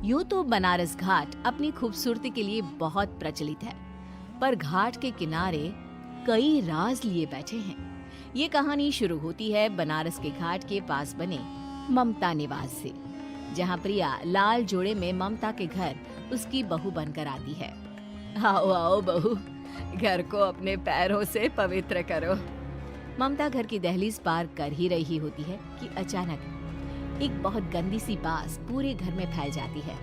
यूं तो बनारस घाट अपनी खूबसूरती के लिए बहुत प्रचलित है, पर घाट के किनारे कई राज लिए बैठे हैं। ये कहानी शुरू होती है बनारस के घाट के पास बने ममता निवास से, जहाँ प्रिया लाल जोड़े में ममता के घर उसकी बहू बनकर आती है। आओ आओ बहू, घर को अपने पैरों से पवित्र करो। ममता घर की दहलीज पार कर ही रही होती है कि अचानक एक बहुत गंदी सी बास पूरे घर में फैल जाती है।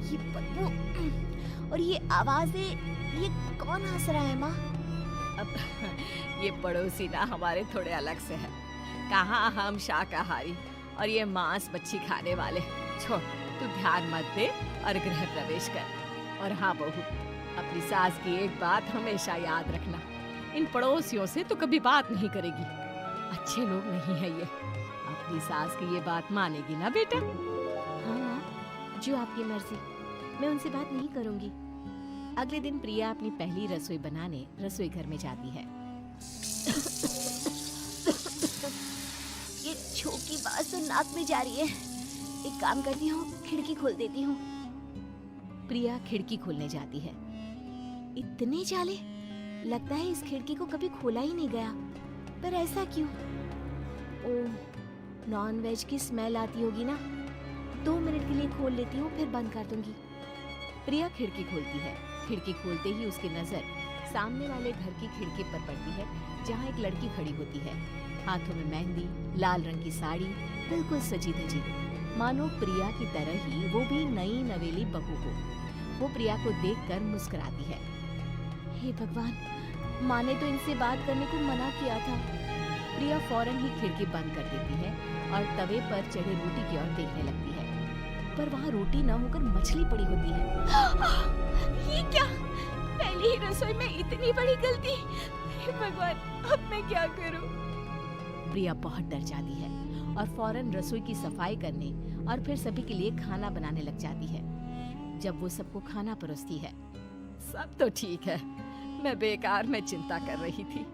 ये बदबू और ये आवाजें, ये कौन हंस रहा है माँ? अब ये पड़ोसी ना हमारे थोड़े अलग से है। कहाँ हम शाकाहारी और ये मांस मच्छी खाने वाले। छोड़, तू ध्यान मत दे और गृह प्रवेश कर। और हाँ बहू, अपनी सास की एक बात हमेशा याद रखना, इन पड़ोसियों से तो कभी बात नहीं करेगी। अच्छे लोग नहीं है ये। अपनी सास की ये बात मानेगी ना बेटा? हाँ माँ, जो आपकी मर्जी, मैं उनसे बात नहीं करूंगी। अगले दिन प्रिया अपनी पहली रसोई बनाने रसोई घर में जाती है। ये छोकी बात तो नाक में जा रही है। एक काम करती हूँ, खिड़की खोल देती हूँ। प्रिया खिड़की खोलने जाती है। इतने जाले, लगता है इस खिड़की को कभी खोला ही नहीं गया। पर ऐसा क्यों? ओह, नॉन वेज की स्मेल आती होगी ना। 2 मिनट के लिए खोल लेती हूँ, फिर बंद कर दूंगी। प्रिया खिड़की खोलती है। खिड़की खोलते ही उसकी नजर सामने वाले घर की खिड़की पर पड़ती है, जहाँ एक लड़की खड़ी होती है। हाथों में मेहंदी, लाल रंग की साड़ी, बिल्कुल सजी धजी, मानो प्रिया की तरह ही वो भी नई नवेली बहू हो। वो प्रिया को देखकर मुस्कुराती है। हे भगवान, माँ ने तो इनसे बात करने को मना किया था। प्रिया फौरन ही खिड़की बंद कर देती है और तवे पर चढ़े रोटी की ओर देखने लगती है, पर वहाँ रोटी न होकर मछली पड़ी होती है। ये क्या? पहली ही रसोई में इतनी बड़ी गलती। हे भगवान, अब मैं क्या करूं? प्रिया बहुत डर जाती है और फौरन रसोई की सफाई करने और फिर सभी के लिए खाना बनाने लग जाती है। जब वो सबको खाना परोसती है, सब तो ठीक है, मैं बेकार में चिंता कर रही थी।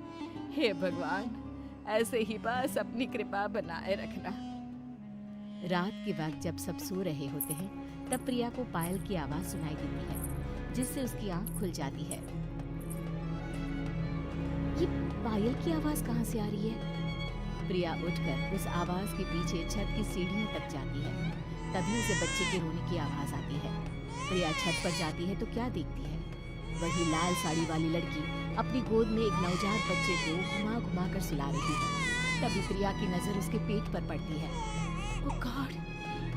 हे भगवान, ऐसे ही बस अपनी कृपा बनाए रखना। रात के वक्त जब सब सो रहे होते हैं, तब प्रिया को पायल की आवाज सुनाई देती है, जिससे उसकी आंख खुल जाती है। ये पायल की आवाज कहाँ से आ रही है? प्रिया उठकर उस आवाज के पीछे छत की सीढ़ियों तक जाती है। तभी उसे बच्चे के रोने की आवाज आती है। प्रिया छत पर जाती है तो क्या देखती है? वही लाल साड़ी वाली लड़की अपनी गोद में एक नवजात बच्चे को घुमा घुमा कर सुला रही है। तभी प्रिया की नजर उसके पेट पर पड़ती है। ओह गॉड,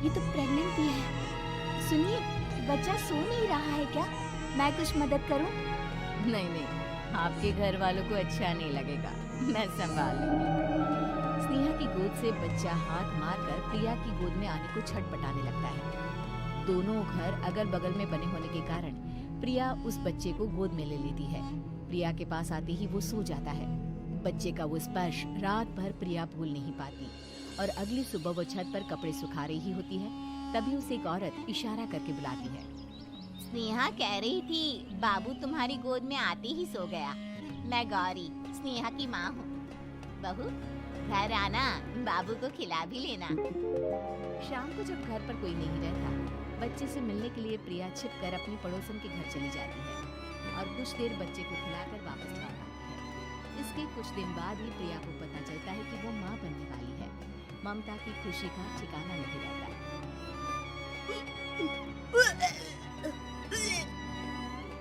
ये तो प्रेग्नेंट भी है। सुनिए, बच्चा सो नहीं रहा है क्या? मैं कुछ मदद करूं? नहीं नहीं, आपके घर वालों को अच्छा नहीं लगेगा, मैं संभाल लूंगी। स्नेहा की गोद से बच्चा हाथ मारकर प्रिया की गोद में आने को छटपटाने लगता है। दोनों घर अगल बगल में बने होने के कारण प्रिया उस बच्चे को गोद में ले लेती है। प्रिया के पास आते ही वो सो जाता है। बच्चे का वो स्पर्श रात भर प्रिया भूल नहीं पाती और अगली सुबह वो छत पर कपड़े सुखा रही होती है। तभी उसे एक औरत इशारा करके बुलाती है। स्नेहा कह रही थी बाबू तुम्हारी गोद में आते ही सो गया। मैं गौरी, स्नेहा की माँ हूँ। बहू, घर आना, बाबू को खिला भी लेना। शाम को जब घर पर कोई नहीं रहता, बच्चे से मिलने के लिए प्रिया छिपकर अपनी पड़ोसन के घर चली जाती है और कुछ देर बच्चे को खिलाकर वापस लौट आती है। इसके कुछ दिन बाद ही प्रिया को पता चलता है कि वो माँ बनने वाली है। ममता की खुशी का ठिकाना नहीं रहता।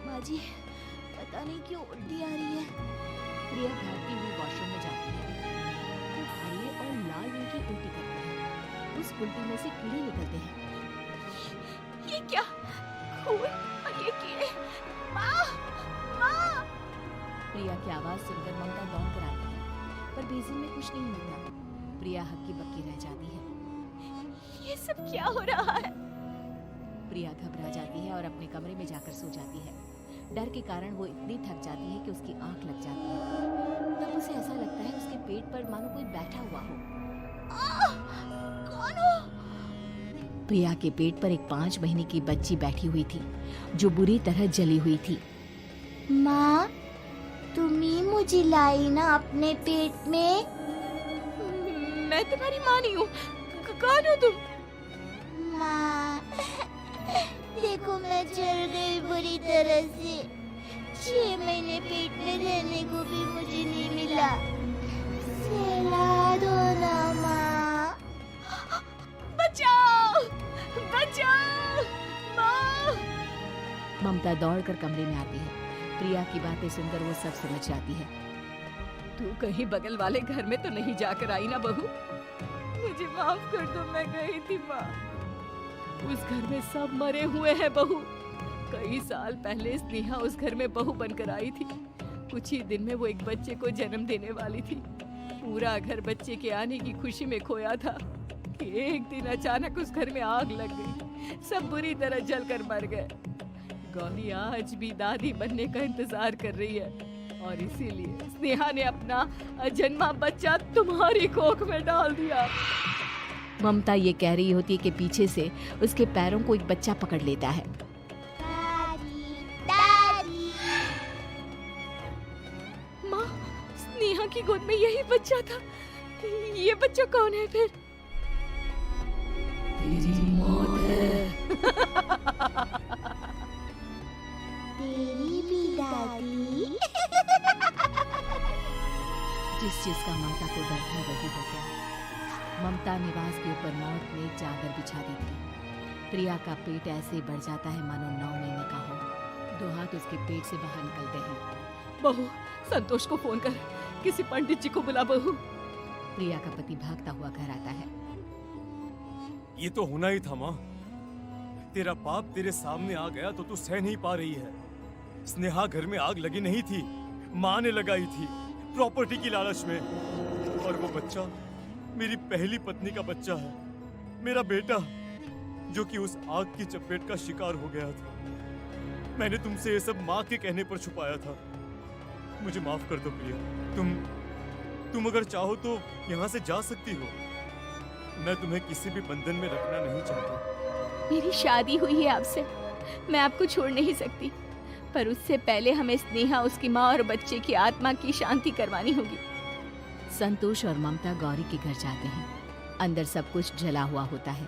माँ जी, पता नहीं क्यों उल्टी आ रही है। प्रिया भागती हुई वॉशरूम में जाती है तो हरे और लाल रंग की उल्टी करती है। उस उल्टी में से कीड़े निकलते हैं। ये क्या? खून और ये कीड़े! माँ! माँ! प्रिया की आवाज सुनकर ममता दौड़ कर आती है, पर बेसिन में कुछ नहीं मिलता। प्रिया हक्की बक्की रह जाती है। ये सब क्या हो रहा है? प्रिया घबरा जाती है और अपने कमरे में जाकर सो जाती है। डर के कारण वो इतनी थक जाती है कि उसकी आंख लग जाती है। तब उसे ऐसा लगता है उसके पेट पर मानो कोई बैठा हुआ हो। कौन हो? प्रिया के पेट पर एक 5 महीने की बच्ची बैठी हुई थी, जो बुरी तरह जली हुई थी। माँ, तुम ही मुझे लाई ना अपने पेट में? मैं तुम्हारी माँ नहीं हूँ। कौन हो तुम? माँ, देखो मैं चल गई बुरी तरह से। 6 महीने पेट में रहने को भी मुझे नहीं मिला। सहला दो ना माँ। बचाओ, बचाओ, माँ। ममता दौड़कर कमरे में आती है। प्रिया की बातें सुनकर वो सब समझ जाती है। तू कहीं बगल वाले घर में तो नहीं जाकर आई ना बहू? मुझे माफ कर दो, मैं गई थी माँ। उस घर में सब मरे हुए हैं बहू। कई साल पहले स्नेहा उस घर में बहू बनकर आई थी। कुछ ही दिन में वो एक बच्चे को जन्म देने वाली थी। पूरा घर बच्चे के आने की खुशी में खोया था कि एक दिन अचानक उस घर में आग लग गई। सब बुरी तरह जलकर मर गए। गौरी आज भी दादी बनने का इंतजार कर रही है और इसीलिए स्नेहा ने अपना अजन्मा बच्चा तुम्हारी कोख में डाल दिया। ममता ये कह रही होती है कि पीछे से उसके पैरों को एक बच्चा पकड़ लेता है। दादी, दादी। माँ, स्नेहा की गोद में यही बच्चा था। ये बच्चा कौन है फिर? तेरी मौत है। तेरी भी दादी। जिस चीज का ममता को डर था वही हो गया। ममता निवास के ऊपर मौत ने एक चादर बिछा दी थी। प्रिया का पेट ऐसे ही बढ़ जाता है मानो 9 महीने का हो। 2 हाथ उसके पेट से बाहर निकलते हैं। बहू, संतोष को फोन कर, किसी पंडित जी को बुला बहू। प्रिया का पति भागता हुआ घर आता है। ये तो होना ही था माँ। तेरा पाप तेरे सामने आ गया तो तू सह नहीं पा रही है। स्नेहा घर में आग लगी नहीं थी, माँ ने लगाई थी प्रॉपर्टी की लालच में। और वो बच्चा मेरी पहली पत्नी का बच्चा है, मेरा बेटा, जो कि उस आग की चपेट का शिकार हो गया था। मैंने तुमसे ये सब माँ के कहने पर छुपाया था। मुझे माफ कर दो प्रिया। तुम अगर चाहो तो यहाँ से जा सकती हो। मैं तुम्हें किसी भी बंधन में रखना नहीं चाहता। मेरी शादी हुई है आपसे, मैं आपको छोड़ नहीं सकती, पर उससे पहले हमें स्नेहा, उसकी माँ और बच्चे की आत्मा की शांति करवानी होगी। संतोष और ममता गौरी के घर जाते हैं। अंदर सब कुछ जला हुआ होता है।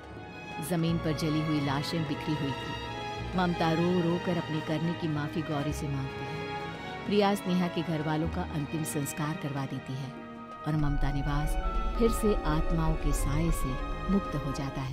जमीन पर जली हुई लाशें बिखरी हुई थी। ममता रो रो कर अपने करने की माफी गौरी से मांगती है। प्रिया स्नेहा के घर वालों का अंतिम संस्कार करवा देती है और ममता निवास फिर से आत्माओं के साए से मुक्त हो जाता है।